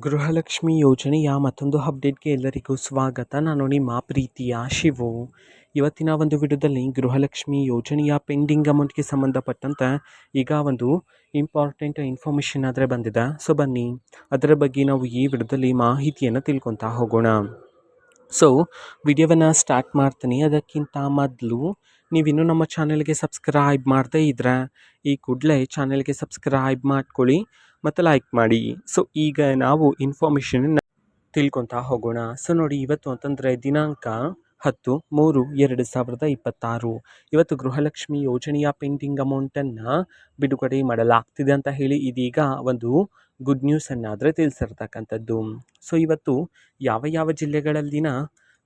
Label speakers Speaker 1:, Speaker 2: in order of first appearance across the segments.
Speaker 1: ಗೃಹಲಕ್ಷ್ಮಿ ಯೋಜನೆಯ ಮತ್ತೊಂದು ಅಪ್ಡೇಟ್ಗೆ ಎಲ್ಲರಿಗೂ ಸ್ವಾಗತ. ನಾನು ನಿಮ್ಮ ಪ್ರೀತಿಯ ಶಿವು. ಇವತ್ತಿನ ಒಂದು ವಿಡಿಯೋದಲ್ಲಿ ಗೃಹಲಕ್ಷ್ಮಿ ಯೋಜನೆಯ ಪೆಂಡಿಂಗ್ ಅಮೌಂಟ್ಗೆ ಸಂಬಂಧಪಟ್ಟಂತೆ ಈಗ ಒಂದು ಇಂಪಾರ್ಟೆಂಟ್ ಇನ್ಫಾರ್ಮೇಷನ್ ಆದರೆ ಬಂದಿದೆ. ಸೊ ಬನ್ನಿ ಅದರ ಬಗ್ಗೆ ನಾವು ಈ ವಿಡಿಯೋದಲ್ಲಿ ಮಾಹಿತಿಯನ್ನು ತಿಳ್ಕೊತಾ ಹೋಗೋಣ. ಸೊ ವಿಡಿಯೋವನ್ನು ಸ್ಟಾರ್ಟ್ ಮಾಡ್ತೀನಿ. ಅದಕ್ಕಿಂತ ಮೊದಲು ನೀವಿನ್ನೂ ನಮ್ಮ ಚಾನೆಲ್ಗೆ ಸಬ್ಸ್ಕ್ರೈಬ್ ಮಾಡದೇ ಇದ್ದರೆ ಈ ಕೂಡಲೇ ಚಾನೆಲ್ಗೆ ಸಬ್ಸ್ಕ್ರೈಬ್ ಮಾಡ್ಕೊಳ್ಳಿ ಮತ್ತು ಲೈಕ್ ಮಾಡಿ. ಸೊ ಈಗ ನಾವು ಇನ್ಫಾರ್ಮೇಷನನ್ನು ತಿಳ್ಕೊತಾ ಹೋಗೋಣ. ಸೊ ನೋಡಿ, ಇವತ್ತು ಅಂತಂದರೆ ದಿನಾಂಕ 10/3/2026 ಇವತ್ತು ಗೃಹಲಕ್ಷ್ಮಿ ಯೋಜನೆಯ ಪೆಂಡಿಂಗ್ ಅಮೌಂಟನ್ನು ಬಿಡುಗಡೆ ಮಾಡಲಾಗ್ತಿದೆ ಅಂತ ಹೇಳಿ ಇದೀಗ ಒಂದು ಗುಡ್ ನ್ಯೂಸನ್ನು ಆದರೆ ತಿಳಿಸಿರ್ತಕ್ಕಂಥದ್ದು. ಸೊ ಇವತ್ತು ಯಾವ ಜಿಲ್ಲೆಗಳಲ್ಲಿನ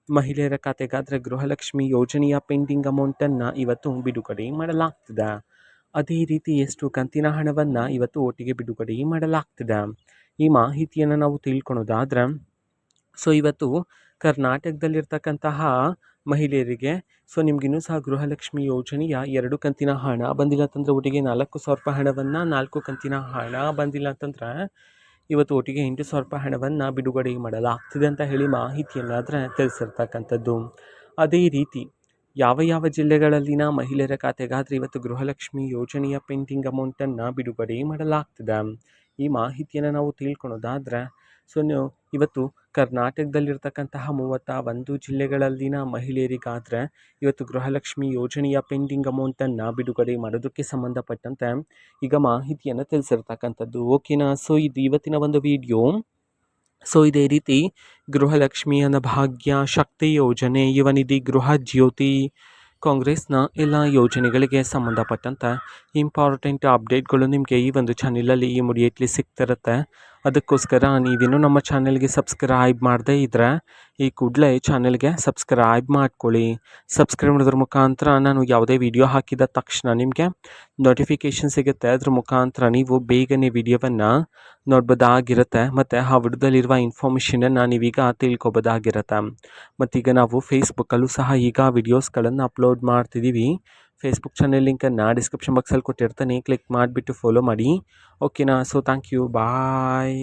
Speaker 1: ಮಹಿಳೆಯರ ಖಾತೆಗಾದರೆ ಗೃಹಲಕ್ಷ್ಮಿ ಯೋಜನೆಯ ಪೆಂಡಿಂಗ್ ಅಮೌಂಟನ್ನು ಇವತ್ತು ಬಿಡುಗಡೆ ಮಾಡಲಾಗ್ತಿದೆ. ಅದೇ ರೀತಿ ಎಷ್ಟು ಕಂತಿನ ಹಣವನ್ನು ಇವತ್ತು ಒಟ್ಟಿಗೆ ಬಿಡುಗಡೆ ಮಾಡಲಾಗ್ತಿದೆ, ಈ ಮಾಹಿತಿಯನ್ನು ನಾವು ತಿಳ್ಕೊಳೋದಾದ್ರೆ, ಸೊ ಇವತ್ತು ಕರ್ನಾಟಕದಲ್ಲಿರ್ತಕ್ಕಂತಹ ಮಹಿಳೆಯರಿಗೆ ಸೊ ನಿಮಗಿನ್ನೂ ಸಹ ಗೃಹಲಕ್ಷ್ಮಿ ಯೋಜನೆಯ 2 ಕಂತಿನ ಹಣ ಬಂದಿಲ್ಲ ಅಂತಂದರೆ ಒಟ್ಟಿಗೆ 4,000 ರೂಪಾಯಿ ಹಣವನ್ನು, 4 ಕಂತಿನ ಹಣ ಬಂದಿಲ್ಲ ಅಂತಂದರೆ ಇವತ್ತು ಒಟ್ಟಿಗೆ 8,000 ರೂಪಾಯಿ ಹಣವನ್ನು ಬಿಡುಗಡೆ ಮಾಡಲಾಗ್ತಿದೆ ಅಂತ ಹೇಳಿ ಮಾಹಿತಿಯನ್ನು ಆದರೆ ತಿಳಿಸಿರ್ತಕ್ಕಂಥದ್ದು. ಅದೇ ರೀತಿ ಯಾವ ಜಿಲ್ಲೆಗಳಲ್ಲಿನ ಮಹಿಳೆಯರ ಖಾತೆಗಾದರೆ ಇವತ್ತು ಗೃಹಲಕ್ಷ್ಮಿ ಯೋಜನೆಯ ಪೆಂಡಿಂಗ್ ಅಮೌಂಟನ್ನು ಬಿಡುಗಡೆ ಮಾಡಲಾಗ್ತಿದೆ, ಈ ಮಾಹಿತಿಯನ್ನು ನಾವು ತಿಳ್ಕೊಳೋದಾದರೆ, ಸೊ ಇವತ್ತು ಕರ್ನಾಟಕದಲ್ಲಿರ್ತಕ್ಕಂತಹ 31 ಜಿಲ್ಲೆಗಳಲ್ಲಿನ ಮಹಿಳೆಯರಿಗಾದರೆ ಇವತ್ತು ಗೃಹಲಕ್ಷ್ಮಿ ಯೋಜನೆಯ ಪೆಂಡಿಂಗ್ ಅಮೌಂಟನ್ನು ಬಿಡುಗಡೆ ಮಾಡೋದಕ್ಕೆ ಸಂಬಂಧಪಟ್ಟಂತೆ ಈಗ ಮಾಹಿತಿಯನ್ನು ತಿಳಿಸಿರ್ತಕ್ಕಂಥದ್ದು. ಓಕೆನಾ? ಸೊ ಇದು ಇವತ್ತಿನ ಒಂದು ವಿಡಿಯೋ. ಸೊ ಇದೇ ರೀತಿ ಗೃಹಲಕ್ಷ್ಮಿ ಅನ್ನಭಾಗ್ಯ, ಶಕ್ತಿ ಯೋಜನೆ, ಯುವನಿಧಿ, ಗೃಹ ಜ್ಯೋತಿ, ಕಾಂಗ್ರೆಸ್ನ ಎಲ್ಲ ಯೋಜನೆಗಳಿಗೆ ಸಂಬಂಧಪಟ್ಟಂತೆ ಇಂಪಾರ್ಟೆಂಟ್ ಅಪ್ಡೇಟ್ಗಳು ನಿಮಗೆ ಈ ಒಂದು ಚಾನಲಲ್ಲಿ ಇಮಿಡಿಯೇಟ್ಲಿ ಸಿಗ್ತಿರುತ್ತೆ. ಅದಕ್ಕೋಸ್ಕರ ನೀವಿನ್ನೂ ನಮ್ಮ ಚಾನಲ್ಗೆ ಸಬ್ಸ್ಕ್ರೈಬ್ ಮಾಡದೇ ಇದ್ದರೆ ಈ ಕೂಡಲೇ ಚಾನಲ್ಗೆ ಸಬ್ಸ್ಕ್ರೈಬ್ ಮಾಡ್ಕೊಳ್ಳಿ. ಸಬ್ಸ್ಕ್ರೈಬ್ ಮಾಡೋದ್ರ ಮುಖಾಂತರ ನಾನು ಯಾವುದೇ ವಿಡಿಯೋ ಹಾಕಿದ ತಕ್ಷಣ ನಿಮಗೆ ನೋಟಿಫಿಕೇಷನ್ ಸಿಗುತ್ತೆ. ಅದ್ರ ಮುಖಾಂತರ ನೀವು ಬೇಗನೆ ವಿಡಿಯೋವನ್ನು ನೋಡ್ಬೋದಾಗಿರುತ್ತೆ ಮತ್ತು ಆ ವಿಡಿಯೋದಲ್ಲಿರುವ ಇನ್ಫಾರ್ಮೇಷನನ್ನು ನೀವೀಗ ತಿಳ್ಕೊಬೋದಾಗಿರುತ್ತೆ. ಮತ್ತೀಗ ನಾವು ಫೇಸ್ಬುಕ್ಕಲ್ಲೂ ಸಹ ಈಗ ವಿಡಿಯೋಸ್ಗಳನ್ನು ಅಪ್ಲೋಡ್ ಮಾಡ್ತಿದ್ದೀವಿ. ಫೇಸ್ಬುಕ್ ಚಾನಲ್ ಲಿಂಕನ್ನು ಡಿಸ್ಕ್ರಿಪ್ಷನ್ ಬಾಕ್ಸಲ್ಲಿ ಕೊಟ್ಟಿರ್ತಾನೆ, ಕ್ಲಿಕ್ ಮಾಡಿಬಿಟ್ಟು ಫಾಲೋ ಮಾಡಿ. ಓಕೆನಾ? So thank you, bye.